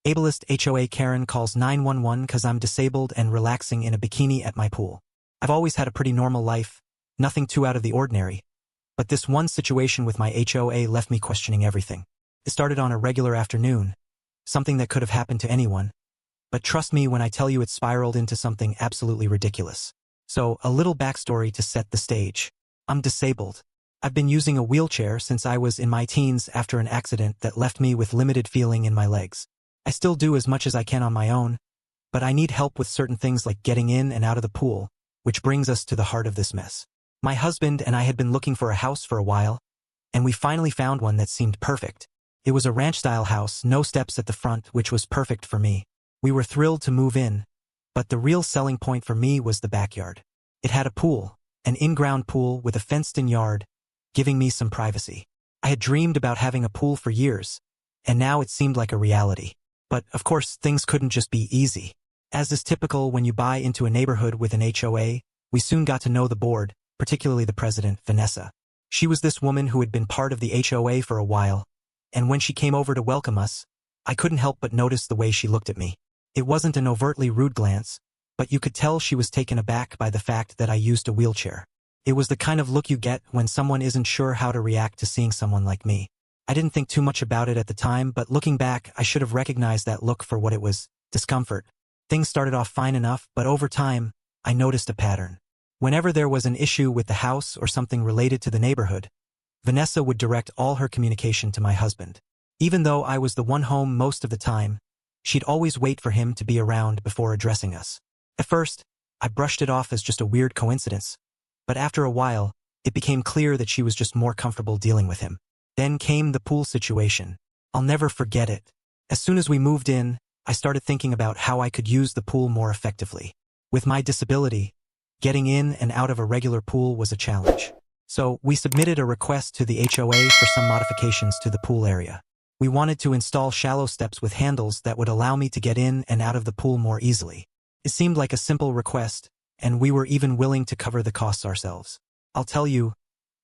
Ableist HOA Karen calls 911 cause I'm disabled and relaxing in a bikini at my pool. I've always had a pretty normal life, nothing too out of the ordinary. But this one situation with my HOA left me questioning everything. It started on a regular afternoon, something that could have happened to anyone. But trust me when I tell you it spiraled into something absolutely ridiculous. So, a little backstory to set the stage. I'm disabled. I've been using a wheelchair since I was in my teens after an accident that left me with limited feeling in my legs. I still do as much as I can on my own, but I need help with certain things like getting in and out of the pool, which brings us to the heart of this mess. My husband and I had been looking for a house for a while, and we finally found one that seemed perfect. It was a ranch-style house, no steps at the front, which was perfect for me. We were thrilled to move in, but the real selling point for me was the backyard. It had a pool, an in-ground pool with a fenced-in yard, giving me some privacy. I had dreamed about having a pool for years, and now it seemed like a reality. But, of course, things couldn't just be easy. As is typical when you buy into a neighborhood with an HOA, we soon got to know the board, particularly the president, Vanessa. She was this woman who had been part of the HOA for a while, and when she came over to welcome us, I couldn't help but notice the way she looked at me. It wasn't an overtly rude glance, but you could tell she was taken aback by the fact that I used a wheelchair. It was the kind of look you get when someone isn't sure how to react to seeing someone like me. I didn't think too much about it at the time, but looking back, I should have recognized that look for what it was, discomfort. Things started off fine enough, but over time, I noticed a pattern. Whenever there was an issue with the house or something related to the neighborhood, Vanessa would direct all her communication to my husband. Even though I was the one home most of the time, she'd always wait for him to be around before addressing us. At first, I brushed it off as just a weird coincidence, but after a while, it became clear that she was just more comfortable dealing with him. Then came the pool situation. I'll never forget it. As soon as we moved in, I started thinking about how I could use the pool more effectively. With my disability, getting in and out of a regular pool was a challenge. So, we submitted a request to the HOA for some modifications to the pool area. We wanted to install shallow steps with handles that would allow me to get in and out of the pool more easily. It seemed like a simple request, and we were even willing to cover the costs ourselves. I'll tell you,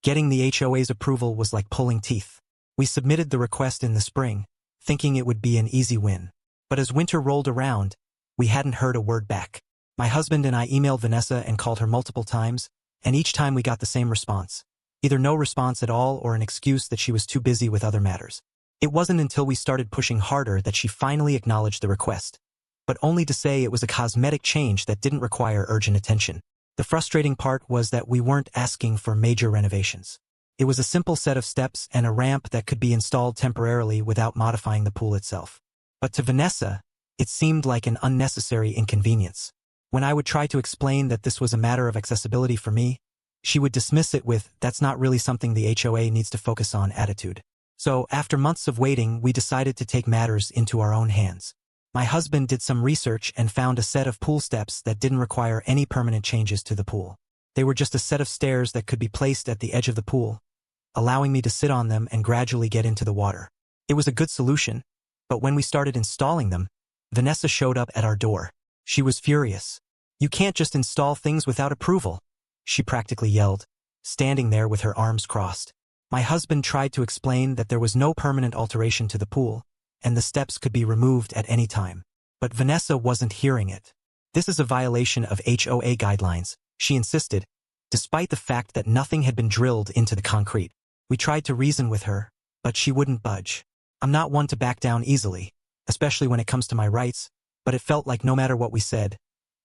getting the HOA's approval was like pulling teeth. We submitted the request in the spring, thinking it would be an easy win. But as winter rolled around, we hadn't heard a word back. My husband and I emailed Vanessa and called her multiple times, and each time we got the same response. Either no response at all or an excuse that she was too busy with other matters. It wasn't until we started pushing harder that she finally acknowledged the request, but only to say it was a cosmetic change that didn't require urgent attention. The frustrating part was that we weren't asking for major renovations. It was a simple set of steps and a ramp that could be installed temporarily without modifying the pool itself. But to Vanessa, it seemed like an unnecessary inconvenience. When I would try to explain that this was a matter of accessibility for me, she would dismiss it with, "That's not really something the HOA needs to focus on" attitude. So, after months of waiting, we decided to take matters into our own hands. My husband did some research and found a set of pool steps that didn't require any permanent changes to the pool. They were just a set of stairs that could be placed at the edge of the pool, allowing me to sit on them and gradually get into the water. It was a good solution, but when we started installing them, Vanessa showed up at our door. She was furious. "You can't just install things without approval," she practically yelled, standing there with her arms crossed. My husband tried to explain that there was no permanent alteration to the pool, and the steps could be removed at any time. But Vanessa wasn't hearing it. "This is a violation of HOA guidelines," she insisted, despite the fact that nothing had been drilled into the concrete. We tried to reason with her, but she wouldn't budge. I'm not one to back down easily, especially when it comes to my rights, but it felt like no matter what we said,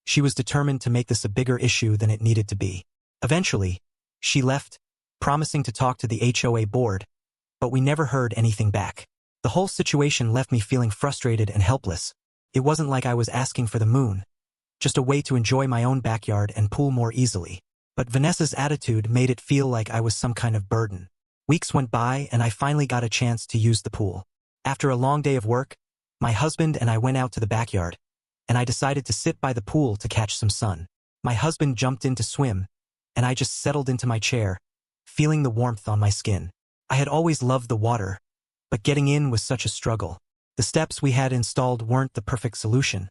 she was determined to make this a bigger issue than it needed to be. Eventually, she left, promising to talk to the HOA board, but we never heard anything back. The whole situation left me feeling frustrated and helpless. It wasn't like I was asking for the moon, just a way to enjoy my own backyard and pool more easily. But Vanessa's attitude made it feel like I was some kind of burden. Weeks went by and I finally got a chance to use the pool. After a long day of work, my husband and I went out to the backyard, and I decided to sit by the pool to catch some sun. My husband jumped in to swim, and I just settled into my chair, feeling the warmth on my skin. I had always loved the water, but getting in was such a struggle. The steps we had installed weren't the perfect solution,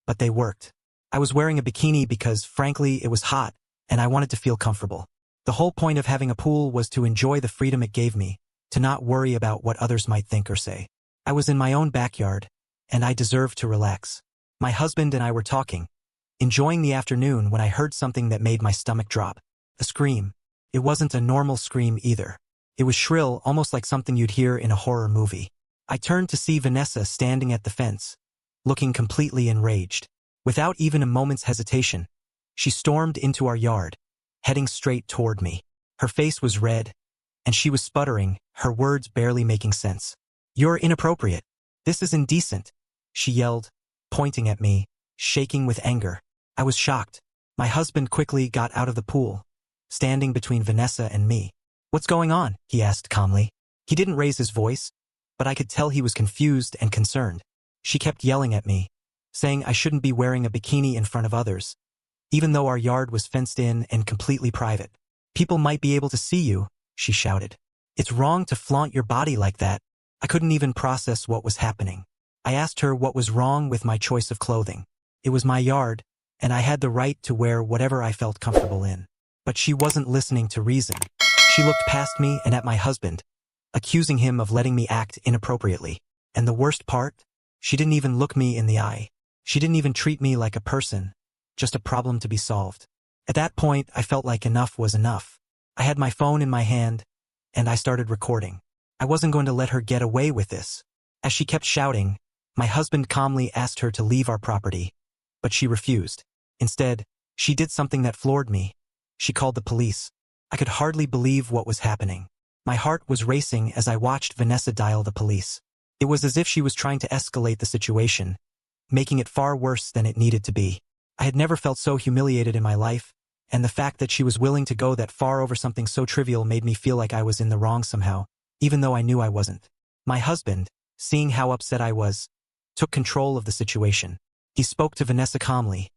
but they worked. I was wearing a bikini because, frankly, it was hot, and I wanted to feel comfortable. The whole point of having a pool was to enjoy the freedom it gave me, to not worry about what others might think or say. I was in my own backyard, and I deserved to relax. My husband and I were talking, enjoying the afternoon when I heard something that made my stomach drop. A scream. It wasn't a normal scream either. It was shrill, almost like something you'd hear in a horror movie. I turned to see Vanessa standing at the fence, looking completely enraged. Without even a moment's hesitation, she stormed into our yard, heading straight toward me. Her face was red, and she was sputtering, her words barely making sense. "You're inappropriate. This is indecent," she yelled, pointing at me, shaking with anger. I was shocked. My husband quickly got out of the pool, standing between Vanessa and me. "What's going on?" he asked calmly. He didn't raise his voice, but I could tell he was confused and concerned. She kept yelling at me, saying I shouldn't be wearing a bikini in front of others, even though our yard was fenced in and completely private. "People might be able to see you," she shouted. "It's wrong to flaunt your body like that." I couldn't even process what was happening. I asked her what was wrong with my choice of clothing. It was my yard, and I had the right to wear whatever I felt comfortable in. But she wasn't listening to reason. She looked past me and at my husband, accusing him of letting me act inappropriately. And the worst part? She didn't even look me in the eye. She didn't even treat me like a person, just a problem to be solved. At that point, I felt like enough was enough. I had my phone in my hand, and I started recording. I wasn't going to let her get away with this. As she kept shouting, my husband calmly asked her to leave our property, but she refused. Instead, she did something that floored me. She called the police. I could hardly believe what was happening. My heart was racing as I watched Vanessa dial the police. It was as if she was trying to escalate the situation, making it far worse than it needed to be. I had never felt so humiliated in my life, and the fact that she was willing to go that far over something so trivial made me feel like I was in the wrong somehow, even though I knew I wasn't. My husband, seeing how upset I was, took control of the situation. He spoke to Vanessa calmly,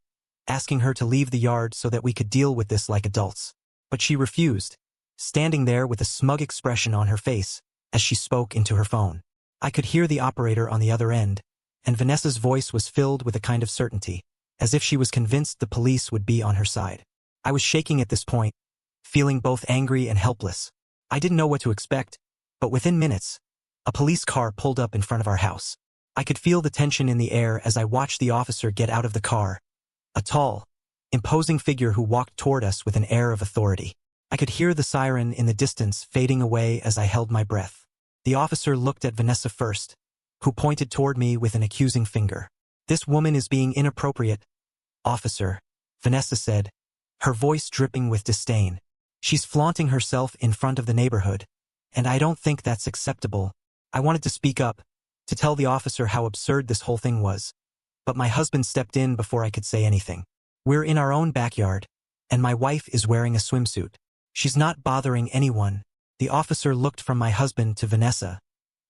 asking her to leave the yard so that we could deal with this like adults. But she refused, standing there with a smug expression on her face as she spoke into her phone. I could hear the operator on the other end, and Vanessa's voice was filled with a kind of certainty, as if she was convinced the police would be on her side. I was shaking at this point, feeling both angry and helpless. I didn't know what to expect, but within minutes, a police car pulled up in front of our house. I could feel the tension in the air as I watched the officer get out of the car, a tall, imposing figure who walked toward us with an air of authority. I could hear the siren in the distance fading away as I held my breath. The officer looked at Vanessa first, who pointed toward me with an accusing finger. "This woman is being inappropriate, officer," Vanessa said, her voice dripping with disdain. "She's flaunting herself in front of the neighborhood, and I don't think that's acceptable." I wanted to speak up, to tell the officer how absurd this whole thing was, but my husband stepped in before I could say anything. "We're in our own backyard, and my wife is wearing a swimsuit. She's not bothering anyone." The officer looked from my husband to Vanessa,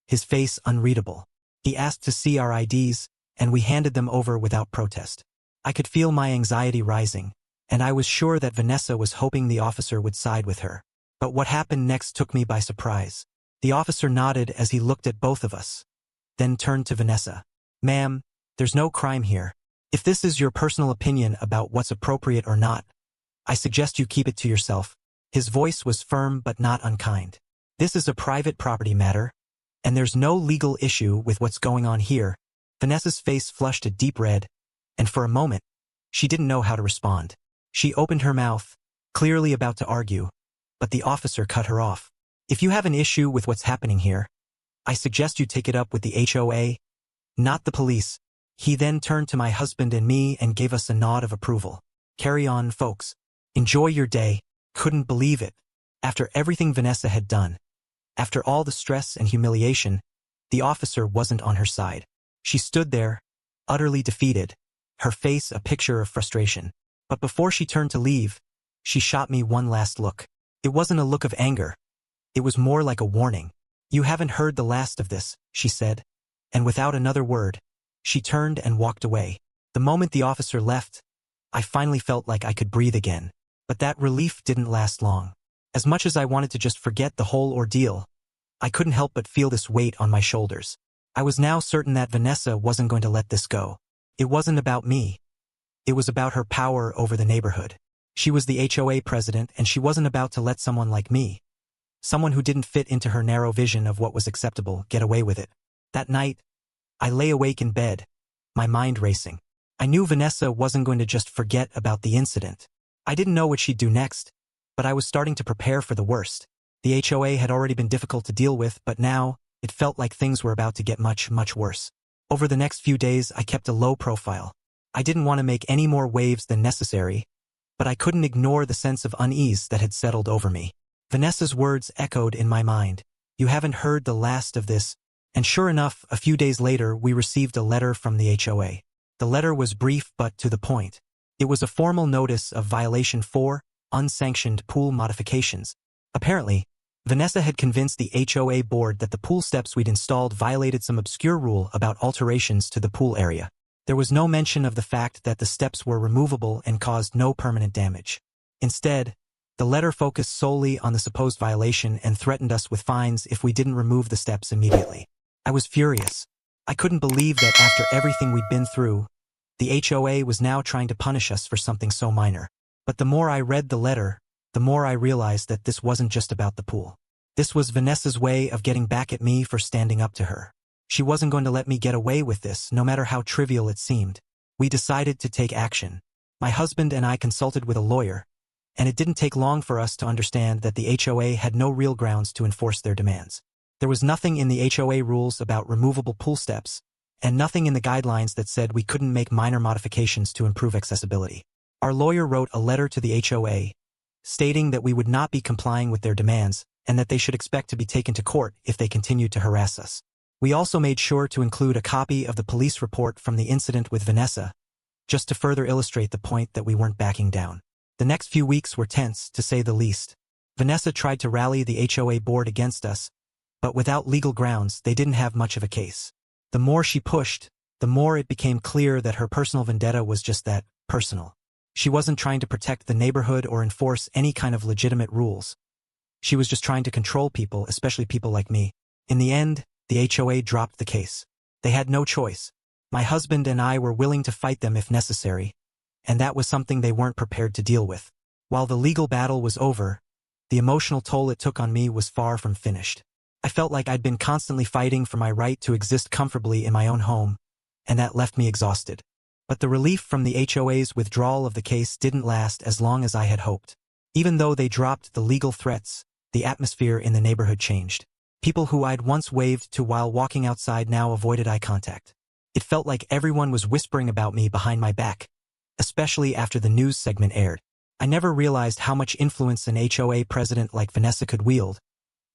his face unreadable. He asked to see our IDs, and we handed them over without protest. I could feel my anxiety rising, and I was sure that Vanessa was hoping the officer would side with her. But what happened next took me by surprise. The officer nodded as he looked at both of us, then turned to Vanessa. "Ma'am, there's no crime here. If this is your personal opinion about what's appropriate or not, I suggest you keep it to yourself." His voice was firm but not unkind. "This is a private property matter, and there's no legal issue with what's going on here." Vanessa's face flushed a deep red, and for a moment, she didn't know how to respond. She opened her mouth, clearly about to argue, but the officer cut her off. "If you have an issue with what's happening here, I suggest you take it up with the HOA, not the police." He then turned to my husband and me and gave us a nod of approval. "Carry on, folks. Enjoy your day." Couldn't believe it. After everything Vanessa had done, after all the stress and humiliation, the officer wasn't on her side. She stood there, utterly defeated, her face a picture of frustration. But before she turned to leave, she shot me one last look. It wasn't a look of anger. It was more like a warning. "You haven't heard the last of this," she said, and without another word, she turned and walked away. The moment the officer left, I finally felt like I could breathe again. But that relief didn't last long. As much as I wanted to just forget the whole ordeal, I couldn't help but feel this weight on my shoulders. I was now certain that Vanessa wasn't going to let this go. It wasn't about me. It was about her power over the neighborhood. She was the HOA president, and she wasn't about to let someone like me, someone who didn't fit into her narrow vision of what was acceptable, get away with it. That night, I lay awake in bed, my mind racing. I knew Vanessa wasn't going to just forget about the incident. I didn't know what she'd do next, but I was starting to prepare for the worst. The HOA had already been difficult to deal with, but now, it felt like things were about to get much, much worse. Over the next few days, I kept a low profile. I didn't want to make any more waves than necessary, but I couldn't ignore the sense of unease that had settled over me. Vanessa's words echoed in my mind. You haven't heard the last of this. And sure enough, a few days later, we received a letter from the HOA. The letter was brief but to the point. It was a formal notice of violation for unsanctioned pool modifications. Apparently, Vanessa had convinced the HOA board that the pool steps we'd installed violated some obscure rule about alterations to the pool area. There was no mention of the fact that the steps were removable and caused no permanent damage. Instead, the letter focused solely on the supposed violation and threatened us with fines if we didn't remove the steps immediately. I was furious. I couldn't believe that after everything we'd been through, the HOA was now trying to punish us for something so minor. But the more I read the letter, the more I realized that this wasn't just about the pool. This was Vanessa's way of getting back at me for standing up to her. She wasn't going to let me get away with this, no matter how trivial it seemed. We decided to take action. My husband and I consulted with a lawyer, and it didn't take long for us to understand that the HOA had no real grounds to enforce their demands. There was nothing in the HOA rules about removable pool steps, and nothing in the guidelines that said we couldn't make minor modifications to improve accessibility. Our lawyer wrote a letter to the HOA, stating that we would not be complying with their demands, and that they should expect to be taken to court if they continued to harass us. We also made sure to include a copy of the police report from the incident with Vanessa, just to further illustrate the point that we weren't backing down. The next few weeks were tense, to say the least. Vanessa tried to rally the HOA board against us, but without legal grounds, they didn't have much of a case. The more she pushed, the more it became clear that her personal vendetta was just that, personal. She wasn't trying to protect the neighborhood or enforce any kind of legitimate rules. She was just trying to control people, especially people like me. In the end, the HOA dropped the case. They had no choice. My husband and I were willing to fight them if necessary, and that was something they weren't prepared to deal with. While the legal battle was over, the emotional toll it took on me was far from finished. I felt like I'd been constantly fighting for my right to exist comfortably in my own home, and that left me exhausted. But the relief from the HOA's withdrawal of the case didn't last as long as I had hoped. Even though they dropped the legal threats, the atmosphere in the neighborhood changed. People who I'd once waved to while walking outside now avoided eye contact. It felt like everyone was whispering about me behind my back, especially after the news segment aired. I never realized how much influence an HOA president like Vanessa could wield,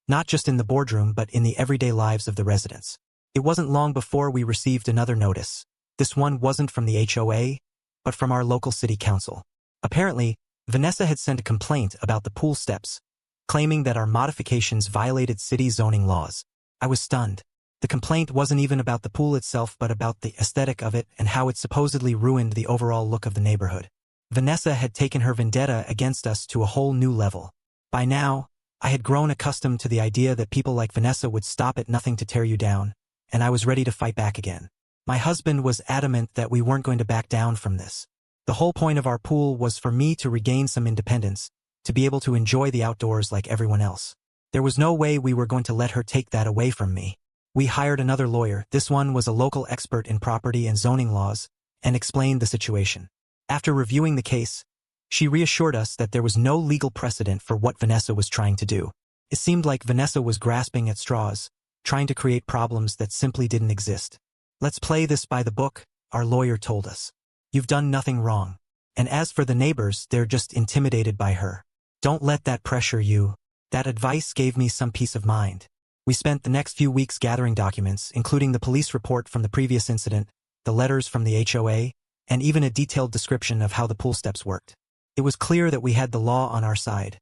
not just in the boardroom but in the everyday lives of the residents. It wasn't long before we received another notice. This one wasn't from the HOA, but from our local city council. Apparently, Vanessa had sent a complaint about the pool steps, claiming that our modifications violated city zoning laws. I was stunned. The complaint wasn't even about the pool itself but about the aesthetic of it and how it supposedly ruined the overall look of the neighborhood. Vanessa had taken her vendetta against us to a whole new level. By now, I had grown accustomed to the idea that people like Vanessa would stop at nothing to tear you down, and I was ready to fight back again. My husband was adamant that we weren't going to back down from this. The whole point of our pool was for me to regain some independence, to be able to enjoy the outdoors like everyone else. There was no way we were going to let her take that away from me. We hired another lawyer. This one was a local expert in property and zoning laws, and explained the situation. After reviewing the case, she reassured us that there was no legal precedent for what Vanessa was trying to do. It seemed like Vanessa was grasping at straws, trying to create problems that simply didn't exist. Let's play this by the book, our lawyer told us. You've done nothing wrong. And as for the neighbors, they're just intimidated by her. Don't let that pressure you. That advice gave me some peace of mind. We spent the next few weeks gathering documents, including the police report from the previous incident, the letters from the HOA, and even a detailed description of how the pool steps worked. It was clear that we had the law on our side,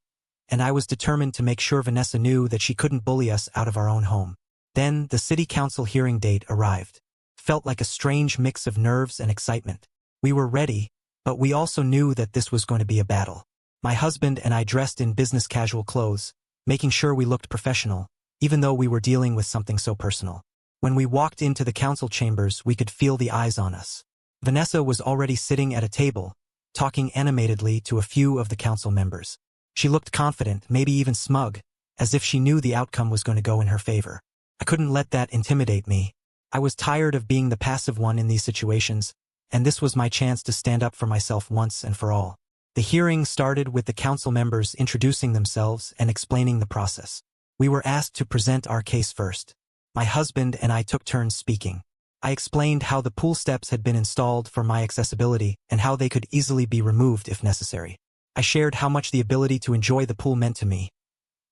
and I was determined to make sure Vanessa knew that she couldn't bully us out of our own home. Then the city council hearing date arrived. Felt like a strange mix of nerves and excitement. We were ready, but we also knew that this was going to be a battle. My husband and I dressed in business casual clothes, making sure we looked professional, even though we were dealing with something so personal. When we walked into the council chambers, we could feel the eyes on us. Vanessa was already sitting at a table, talking animatedly to a few of the council members. She looked confident, maybe even smug, as if she knew the outcome was going to go in her favor. I couldn't let that intimidate me. I was tired of being the passive one in these situations, and this was my chance to stand up for myself once and for all. The hearing started with the council members introducing themselves and explaining the process. We were asked to present our case first. My husband and I took turns speaking. I explained how the pool steps had been installed for my accessibility and how they could easily be removed if necessary. I shared how much the ability to enjoy the pool meant to me,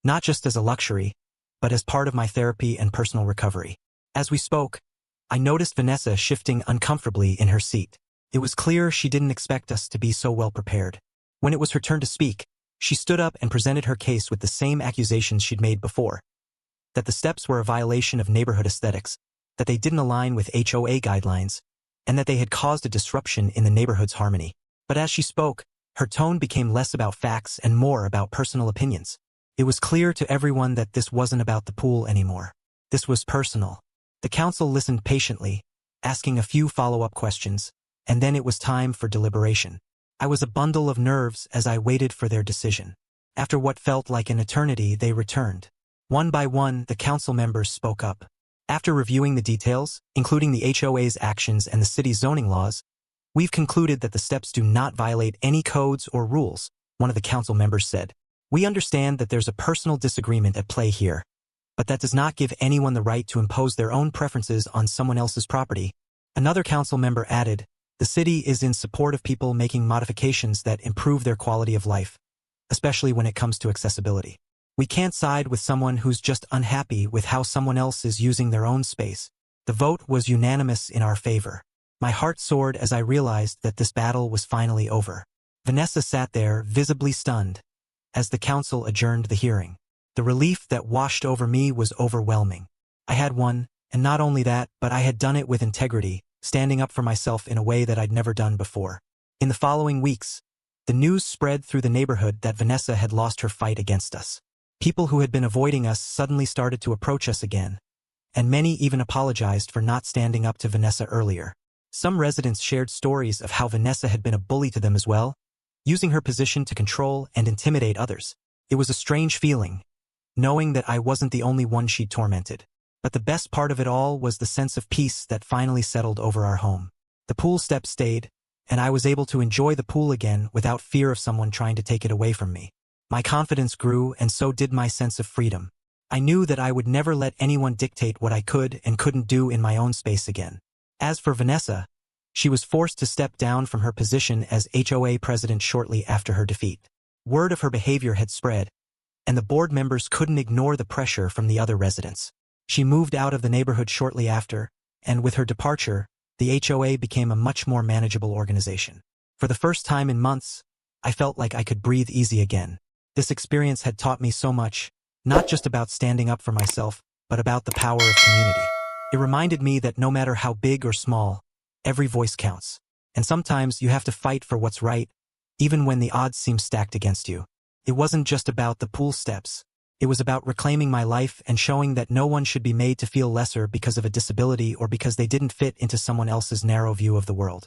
not just as a luxury, but as part of my therapy and personal recovery. As we spoke, I noticed Vanessa shifting uncomfortably in her seat. It was clear she didn't expect us to be so well prepared. When it was her turn to speak, she stood up and presented her case with the same accusations she'd made before. That the steps were a violation of neighborhood aesthetics, that they didn't align with HOA guidelines, and that they had caused a disruption in the neighborhood's harmony. But as she spoke, her tone became less about facts and more about personal opinions. It was clear to everyone that this wasn't about the pool anymore. This was personal. The council listened patiently, asking a few follow-up questions, and then it was time for deliberation. I was a bundle of nerves as I waited for their decision. After what felt like an eternity, they returned. One by one, the council members spoke up. After reviewing the details, including the HOA's actions and the city's zoning laws, we've concluded that the steps do not violate any codes or rules, one of the council members said. We understand that there's a personal disagreement at play here, but that does not give anyone the right to impose their own preferences on someone else's property. Another council member added, the city is in support of people making modifications that improve their quality of life, especially when it comes to accessibility. We can't side with someone who's just unhappy with how someone else is using their own space. The vote was unanimous in our favor. My heart soared as I realized that this battle was finally over. Vanessa sat there, visibly stunned, as the council adjourned the hearing. The relief that washed over me was overwhelming. I had won, and not only that, but I had done it with integrity, standing up for myself in a way that I'd never done before. In the following weeks, the news spread through the neighborhood that Vanessa had lost her fight against us. People who had been avoiding us suddenly started to approach us again, and many even apologized for not standing up to Vanessa earlier. Some residents shared stories of how Vanessa had been a bully to them as well, using her position to control and intimidate others. It was a strange feeling, knowing that I wasn't the only one she'd tormented. But the best part of it all was the sense of peace that finally settled over our home. The pool steps stayed, and I was able to enjoy the pool again without fear of someone trying to take it away from me. My confidence grew, and so did my sense of freedom. I knew that I would never let anyone dictate what I could and couldn't do in my own space again. As for Vanessa, she was forced to step down from her position as HOA president shortly after her defeat. Word of her behavior had spread, and the board members couldn't ignore the pressure from the other residents. She moved out of the neighborhood shortly after, and with her departure, the HOA became a much more manageable organization. For the first time in months, I felt like I could breathe easy again. This experience had taught me so much, not just about standing up for myself, but about the power of community. It reminded me that no matter how big or small, every voice counts. And sometimes you have to fight for what's right, even when the odds seem stacked against you. It wasn't just about the pool steps. It was about reclaiming my life and showing that no one should be made to feel lesser because of a disability or because they didn't fit into someone else's narrow view of the world.